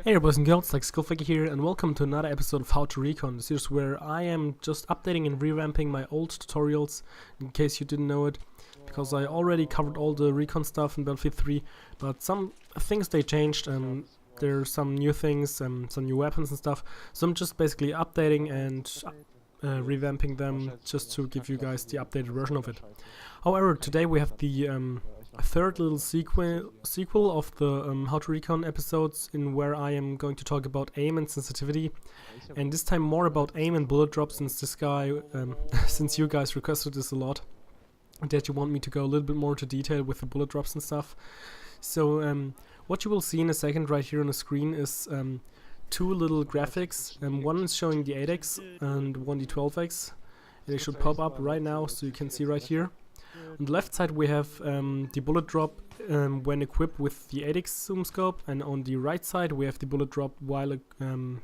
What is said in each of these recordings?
Hey boys and girls, like Skillfigure here, and welcome to another episode of Howto Recon. This is where I am just updating and revamping my old tutorials, in case you didn't know it, because I already covered all the recon stuff in Battlefield 3, but some things they changed, and there are some new things, some new weapons and stuff, so I'm just basically updating and revamping them just to give you guys the updated version of it. However, today we have the third little sequel of the Howto Recon episodes, in where I am going to talk about aim and sensitivity, and this time more about aim and bullet drop, since this guy, since you guys requested this a lot, that you want me to go a little bit more into detail with the bullet drops and stuff. So what you will see in a second right here on the screen is two little graphics. One is showing the 8x and one the 12x, and they should pop up right now, so you can see right here. On the left side we have the bullet drop when equipped with the 8x zoom scope, and on the right side we have the bullet drop while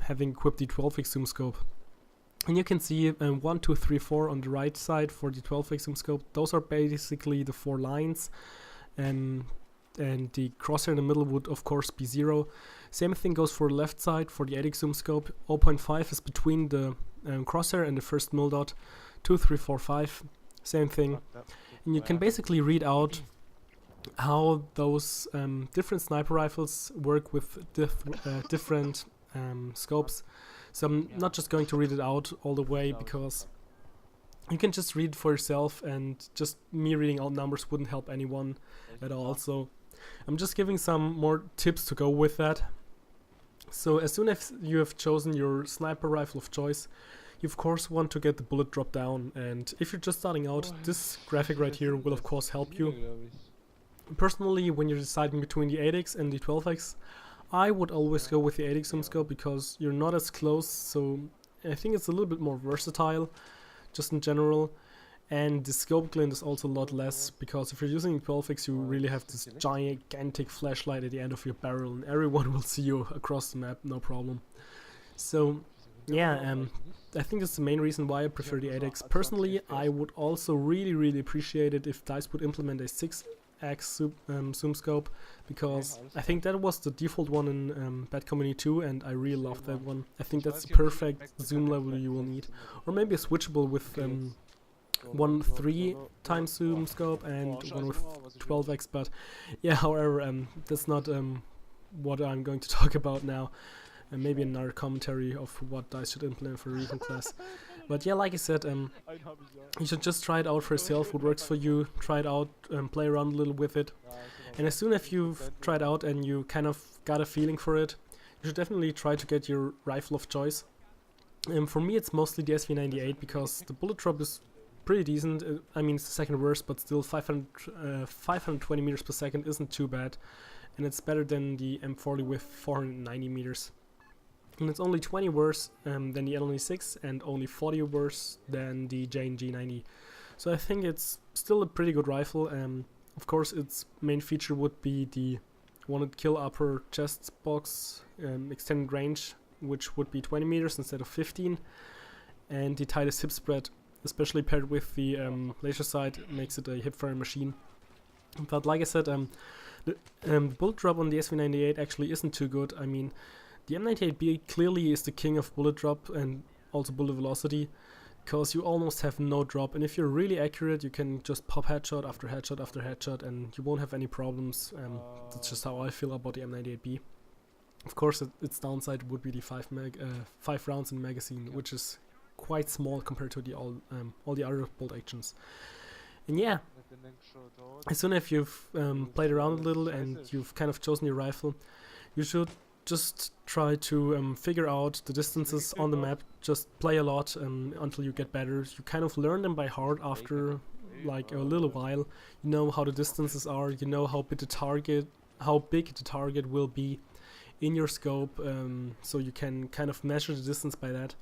having equipped the 12x zoom scope. And you can see 1, 2, 3, 4 on the right side for the 12x zoom scope. Those are basically the 4 lines, and the crosshair in the middle would of course be 0. Same thing goes for the left side for the 8x zoom scope. 0.5 is between the crosshair and the first mill dot. 2, 3, 4, 5, same thing. And you can basically read out how those different sniper rifles work with different scopes. So I'm not just going to read it out all the way, because you can just read it for yourself, and just me reading out numbers wouldn't help anyone at all. So I'm just giving some more tips to go with that. So as soon as you have chosen your sniper rifle of choice, you of course want to get the bullet drop down, and if you're just starting out, this graphic right here will of course help you. Personally, when you're deciding between the 8x and the 12x, I would always go with the 8x zoom scope, because you're not as close, so I think it's a little bit more versatile just in general, and the scope glint is also a lot less, because if you're using 12x you really have this gigantic flashlight at the end of your barrel and everyone will see you across the map, no problem. So yeah, I think that's the main reason why I prefer the 8x. Personally, I would also really appreciate it if DICE would implement a 6x zoom scope, because I think that was the default one in Bad Company 2, and I really love that one. I think that's the perfect zoom level you will need. Or maybe a switchable with one 3x zoom scope and one with 12x, but yeah, however, that's not what I'm going to talk about now. And maybe another commentary of what DICE should implement for Recon class. But yeah, like I said, you should just try it out for yourself, what works for you, try it out, play around a little with it. And as soon as you've tried out and you kind of got a feeling for it, you should definitely try to get your rifle of choice. For me it's mostly the SV98, because the bullet drop is pretty decent. I mean, it's the second worst, but still 520 meters per second isn't too bad. And it's better than the M40 with 490 meters. And it's only 20 worse than the L96, and only 40 worse than the G90. So I think it's still a pretty good rifle. Of course, its main feature would be the wanted kill upper chest box extended range, which would be 20 meters instead of 15. And the tightest hip spread, especially paired with the laser sight, makes it a hip-firing machine. But like I said, the bullet drop on the SV98 actually isn't too good. I mean, the M98B clearly is the king of bullet drop and also bullet velocity, because you almost have no drop, and if you're really accurate you can just pop headshot after headshot after headshot and you won't have any problems. That's just how I feel about the M98B. Of course, its downside would be the 5 rounds in magazine, which is quite small compared to the all the other bolt actions. And yeah, as soon as you've played around a little and you've kind of chosen your rifle, you should just try to figure out the distances on the map. Just play a lot until you get better. You kind of learn them by heart after like a little while. You know how the distances are, you know how big the target will be in your scope, so you can kind of measure the distance by that.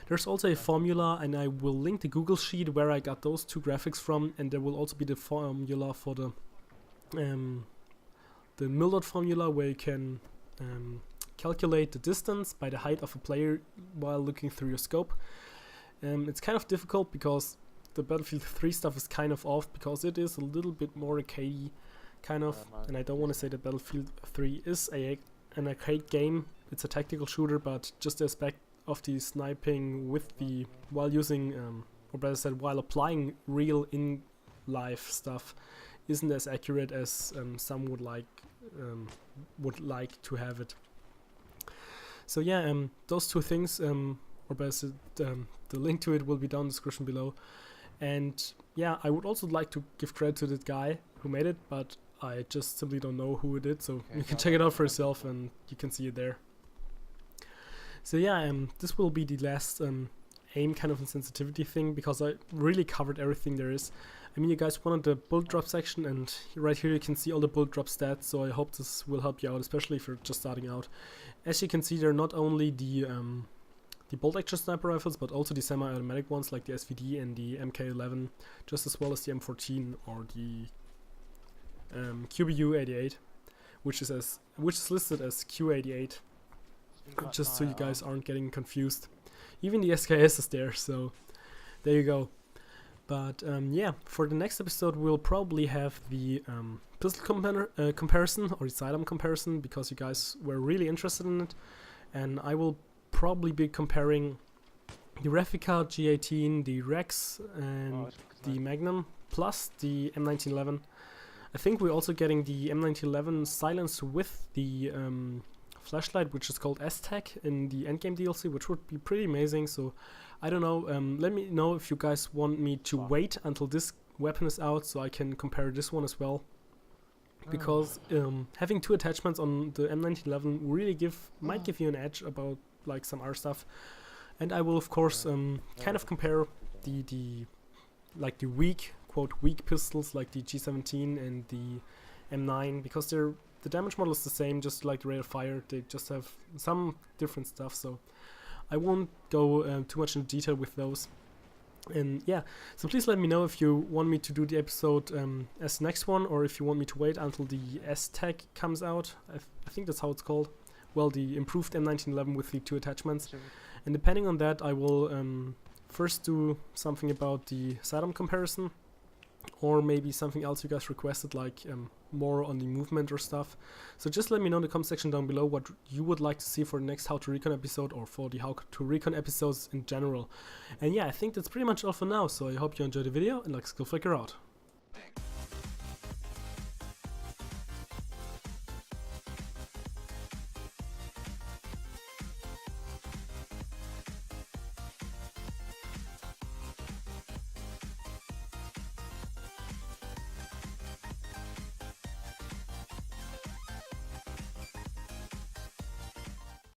There's also a formula, and I will link the Google sheet where I got those two graphics from, and there will also be the formula for the mill dot formula, where you can calculate the distance by the height of a player while looking through your scope. It's kind of difficult because the Battlefield 3 stuff is kind of off, because it is a little bit more arcadey kind of, and I don't want to say that Battlefield 3 is an arcade game, it's a tactical shooter, but just the aspect of the sniping with the while using or better said while applying real in life stuff isn't as accurate as some would like to have it. So yeah, those two things, or better said, the link to it will be down in the description below. And yeah, I would also like to give credit to the guy who made it, but I just simply don't know who it did, so you can check it out for yourself and you can see it there. So yeah, this will be the last aim kind of sensitivity thing, because I really covered everything there is. I mean, you guys wanted the bullet drop section, and right here you can see all the bullet drop stats, so I hope this will help you out, especially if you're just starting out. As you can see, there are not only the bolt action sniper rifles, but also the semi-automatic ones like the SVD and the MK11, just as well as the M14 or the QBU-88, which is listed as Q88, just so you guys aren't getting confused. Even the SKS is there, so there you go. But yeah, for the next episode we'll probably have the pistol comparison, or the sidearm comparison, because you guys were really interested in it, and I will probably be comparing the Replica G18, the Rex, and the Magnum, plus the M1911. I think we're also getting the M1911 silenced with the flashlight, which is called S-Tech in the endgame DLC, which would be pretty amazing. So I don't know, let me know if you guys want me to wait until this weapon is out so I can compare this one as well, because having two attachments on the M1911 really might give you an edge about like some other stuff. And I will of course kind of compare the weak, quote, weak pistols like the G17 and the M9, because the damage model is the same, just like the rate of fire. They just have some different stuff, so I won't go too much into detail with those. And yeah, so please let me know if you want me to do the episode as the next one, or if you want me to wait until the S-Tech comes out. I think that's how it's called. Well, the improved M1911 with the two attachments. And depending on that, I will first do something about the sidearm comparison, or maybe something else you guys requested, like more on the movement or stuff. So just let me know in the comment section down below what you would like to see for the next Howto Recon episode, or for the Howto Recon episodes in general. And yeah, I think that's pretty much all for now, so I hope you enjoyed the video, and like Skillflicker out.